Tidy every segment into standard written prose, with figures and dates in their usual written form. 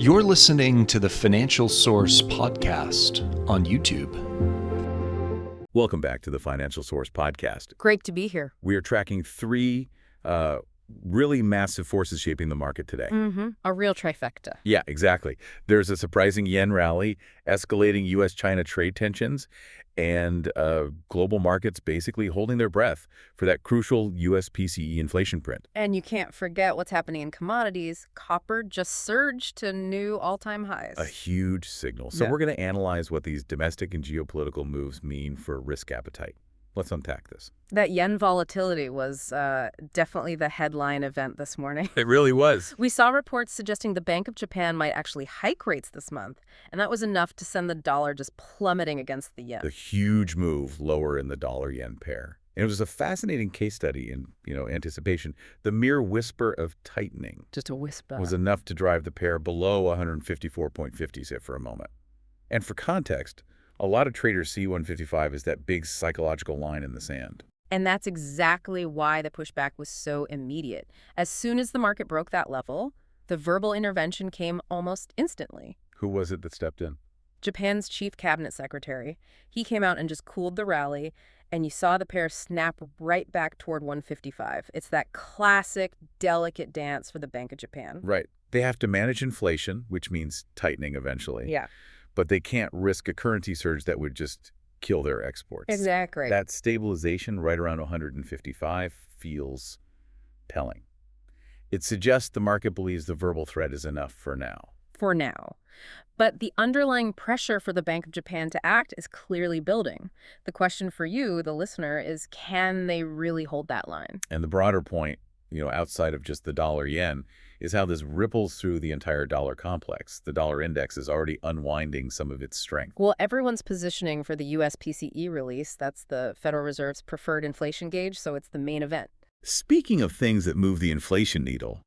You're listening to the Financial Source podcast on YouTube. Welcome back to the Financial Source podcast. Great to be here. We are tracking three really massive forces shaping the market today. A real trifecta. Yeah, exactly. There's a surprising yen rally, escalating U.S.-China trade tensions, and global markets basically holding their breath for that crucial U.S. PCE inflation print. And you can't forget what's happening in commodities. Copper just surged to new all-time highs. A huge signal. So Yeah. we're going to analyze what these domestic and geopolitical moves mean for risk appetite. Let's unpack this. That yen volatility was definitely the headline event this morning. It really was. We saw reports suggesting the Bank of Japan might actually hike rates this month, and that was enough to send the dollar just plummeting against the yen. The huge move lower in the dollar-yen pair. And it was a fascinating case study in, anticipation. The mere whisper of tightening Just a whisper. was enough to drive the pair below 154.50 sit for a moment. And for context, a lot of traders see 155 as that big psychological line in the sand. And that's exactly why the pushback was so immediate. As soon as the market broke that level, the verbal intervention came almost instantly. Who was it that stepped in? Japan's chief cabinet secretary. He came out and just cooled the rally, and you saw the pair snap right back toward 155. It's that classic, delicate dance for the Bank of Japan. Right. They have to manage inflation, which means tightening eventually. Yeah, But they can't risk a currency surge that would just kill their exports. exactly. That stabilization right around 155 feels telling. It suggests the market believes the verbal threat is enough for now. For now. But the underlying pressure for the Bank of Japan to act is clearly building. The question for you, the listener, is can they really hold that line? And the broader point, outside of just the dollar-yen, is how this ripples through the entire dollar complex. The dollar index is already unwinding some of its strength. Well, everyone's positioning for the U.S. PCE release. That's the Federal Reserve's preferred inflation gauge, so it's the main event. Speaking of things that move the inflation needle,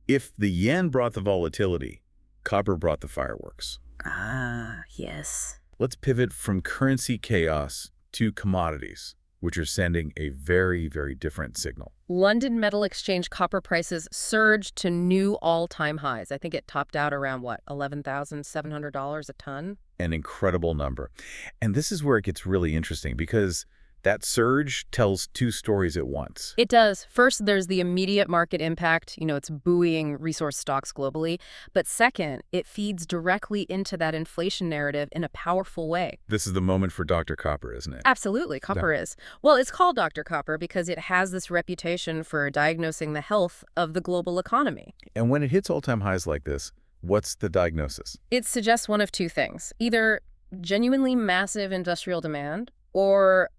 if the yen brought the volatility, copper brought the fireworks. Ah, yes. Let's pivot from currency chaos to commodities, which are sending a very, very different signal. London Metal Exchange copper prices surged to new all-time highs. I think it topped out around, $11,700 a ton? An incredible number. And this is where it gets really interesting because that surge tells two stories at once. It does. First, there's the immediate market impact. It's buoying resource stocks globally. But second, it feeds directly into that inflation narrative in a powerful way. This is the moment for Dr. Copper, isn't it? Absolutely, copper is. Well, it's called Dr. Copper because it has this reputation for diagnosing the health of the global economy. And when it hits all-time highs like this, what's the diagnosis? It suggests one of two things, either genuinely massive industrial demand or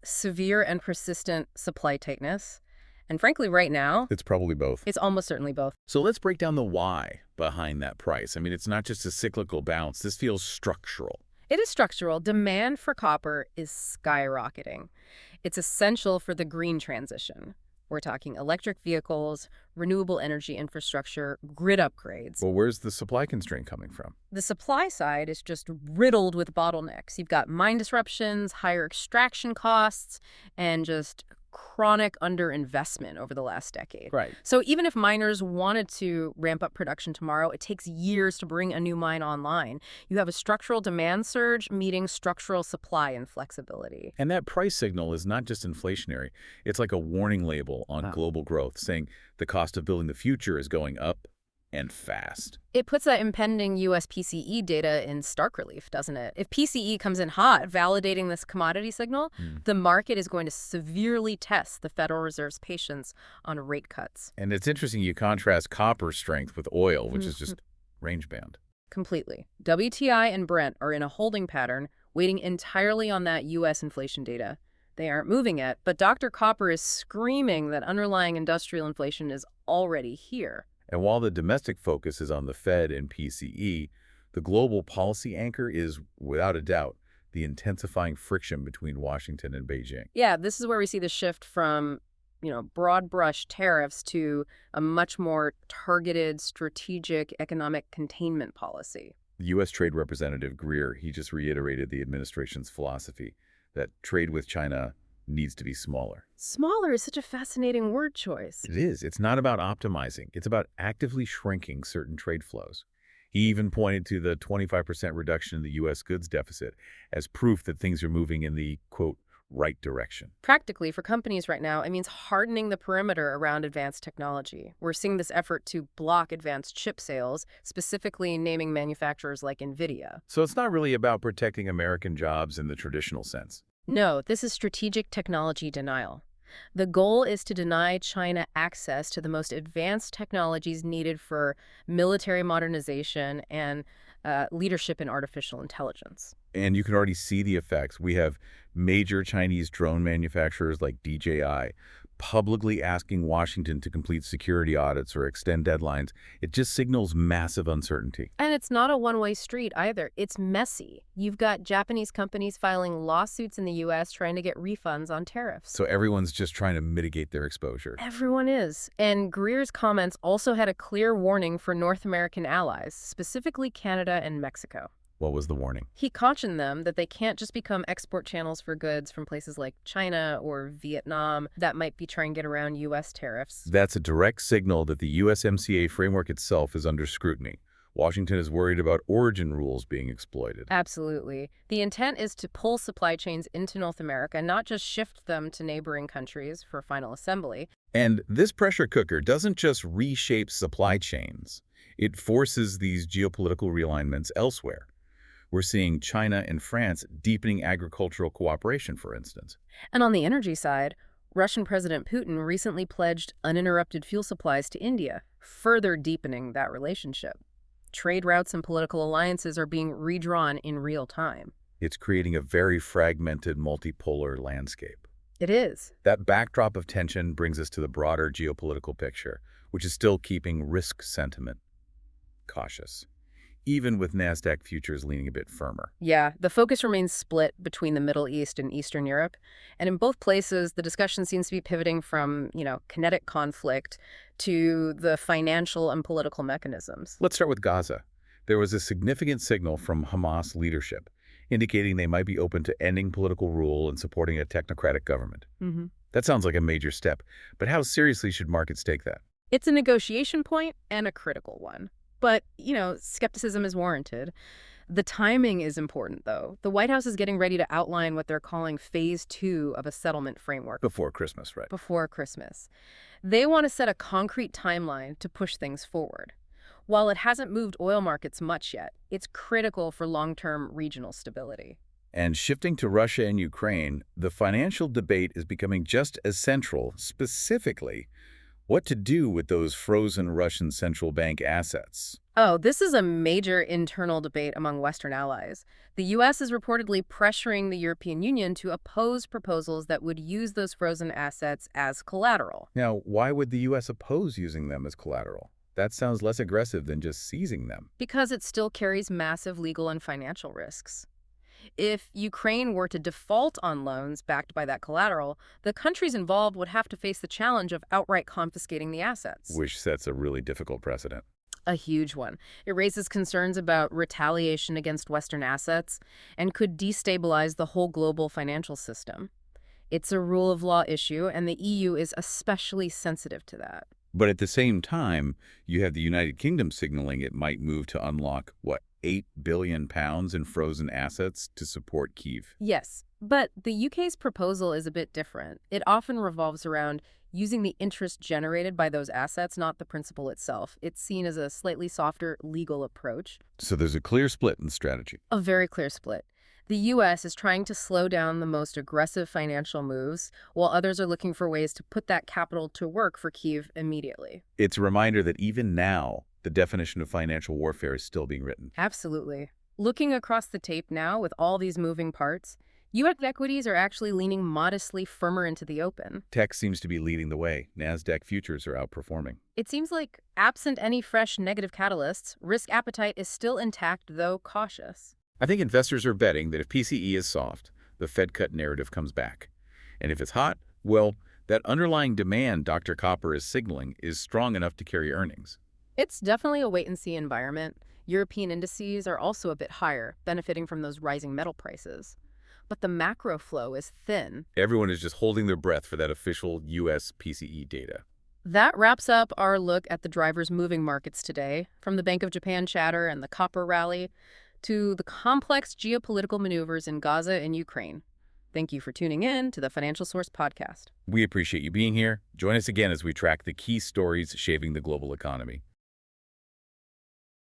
severe and persistent supply tightness. And frankly, right now, It's probably both. it's almost certainly both. So let's break down the why behind that price. I mean, it's not just a cyclical bounce. This feels structural. It is structural. Demand for copper is skyrocketing. It's essential for the green transition. We're talking electric vehicles, renewable energy infrastructure, grid upgrades. Well, where's the supply constraint coming from? The supply side is just riddled with bottlenecks. You've got mine disruptions, higher extraction costs, and just chronic underinvestment over the last decade. Right. So even if miners wanted to ramp up production tomorrow, it takes years to bring a new mine online. You have a structural demand surge meeting structural supply inflexibility. And that price signal is not just inflationary. It's like a warning label on global growth saying the cost of building the future is going up and fast. It puts that impending U.S. PCE data in stark relief, doesn't it? If PCE comes in hot, validating this commodity signal, the market is going to severely test the Federal Reserve's patience on rate cuts. And it's interesting you contrast copper strength with oil, which is just range-bound. Completely. WTI and Brent are in a holding pattern, waiting entirely on that U.S. inflation data. They aren't moving yet, but Dr. Copper is screaming that underlying industrial inflation is already here. And while the domestic focus is on the Fed and PCE, the global policy anchor is, without a doubt, the intensifying friction between Washington and Beijing. Yeah, this is where we see the shift from, broad brush tariffs to a much more targeted strategic economic containment policy. U.S. Trade Representative Greer, he just reiterated the administration's philosophy that trade with China needs to be smaller. Smaller is such a fascinating word choice. It is. It's not about optimizing. It's about actively shrinking certain trade flows. He even pointed to the 25% reduction in the U.S. goods deficit as proof that things are moving in the, quote, right direction. Practically, for companies right now, it means hardening the perimeter around advanced technology. We're seeing this effort to block advanced chip sales, specifically naming manufacturers like NVIDIA. So it's not really about protecting American jobs in the traditional sense. No, this is strategic technology denial. The goal is to deny China access to the most advanced technologies needed for military modernization and leadership in artificial intelligence. And you can already see the effects. We have major Chinese drone manufacturers like DJI publicly asking Washington to complete security audits or extend deadlines. It just signals massive uncertainty. And it's not a one-way street either. It's messy. You've got Japanese companies filing lawsuits in the U.S. trying to get refunds on tariffs. So everyone's just trying to mitigate their exposure. Everyone is. And Greer's comments also had a clear warning for North American allies, specifically Canada and Mexico. What was the warning? He cautioned them that they can't just become export channels for goods from places like China or Vietnam that might be trying to get around U.S. tariffs. That's a direct signal that the USMCA framework itself is under scrutiny. Washington is worried about origin rules being exploited. Absolutely. The intent is to pull supply chains into North America, not just shift them to neighboring countries for final assembly. And this pressure cooker doesn't just reshape supply chains. It forces these geopolitical realignments elsewhere. We're seeing China and France deepening agricultural cooperation, for instance. And on the energy side, Russian President Putin recently pledged uninterrupted fuel supplies to India, further deepening that relationship. Trade routes and political alliances are being redrawn in real time. It's creating a very fragmented, multipolar landscape. It is. That backdrop of tension brings us to the broader geopolitical picture, which is still keeping risk sentiment cautious, even with NASDAQ futures leaning a bit firmer. Yeah, the focus remains split between the Middle East and Eastern Europe. And in both places, the discussion seems to be pivoting from, kinetic conflict to the financial and political mechanisms. Let's start with Gaza. There was a significant signal from Hamas leadership, indicating they might be open to ending political rule and supporting a technocratic government. That sounds like a major step, but how seriously should markets take that? It's a negotiation point and a critical one. But, skepticism is warranted. The timing is important, though. The White House is getting ready to outline what they're calling Phase 2 of a settlement framework. Before Christmas, right? Before Christmas. They want to set a concrete timeline to push things forward. While it hasn't moved oil markets much yet, it's critical for long-term regional stability. And shifting to Russia and Ukraine, the financial debate is becoming just as central, specifically what to do with those frozen Russian central bank assets. Oh, this is a major internal debate among Western allies. The U.S. is reportedly pressuring the European Union to oppose proposals that would use those frozen assets as collateral. Now, why would the U.S. oppose using them as collateral? That sounds less aggressive than just seizing them. Because it still carries massive legal and financial risks. If Ukraine were to default on loans backed by that collateral, the countries involved would have to face the challenge of outright confiscating the assets. Which sets a really difficult precedent. A huge one. It raises concerns about retaliation against Western assets and could destabilize the whole global financial system. It's a rule of law issue, and the EU is especially sensitive to that. But at the same time, you have the United Kingdom signaling it might move to unlock, £8 billion in frozen assets to support Kyiv. Yes, but the UK's proposal is a bit different. It often revolves around using the interest generated by those assets, not the principal itself. It's seen as a slightly softer legal approach. So there's a clear split in strategy. A very clear split. The U.S. is trying to slow down the most aggressive financial moves, while others are looking for ways to put that capital to work for Kyiv immediately. It's a reminder that even now, the definition of financial warfare is still being written. Absolutely. Looking across the tape now with all these moving parts, U.S. equities are actually leaning modestly firmer into the open. Tech seems to be leading the way. NASDAQ futures are outperforming. It seems like, absent any fresh negative catalysts, risk appetite is still intact, though cautious. I think investors are betting that if PCE is soft, the Fed cut narrative comes back. And if it's hot, well, that underlying demand Dr. Copper is signaling is strong enough to carry earnings. It's definitely a wait-and-see environment. European indices are also a bit higher, benefiting from those rising metal prices. But the macro flow is thin. Everyone is just holding their breath for that official U.S. PCE data. That wraps up our look at the drivers moving markets today, from the Bank of Japan chatter and the copper rally to the complex geopolitical maneuvers in Gaza and Ukraine. Thank you for tuning in to the Financial Source podcast. We appreciate you being here. Join us again as we track the key stories shaping the global economy.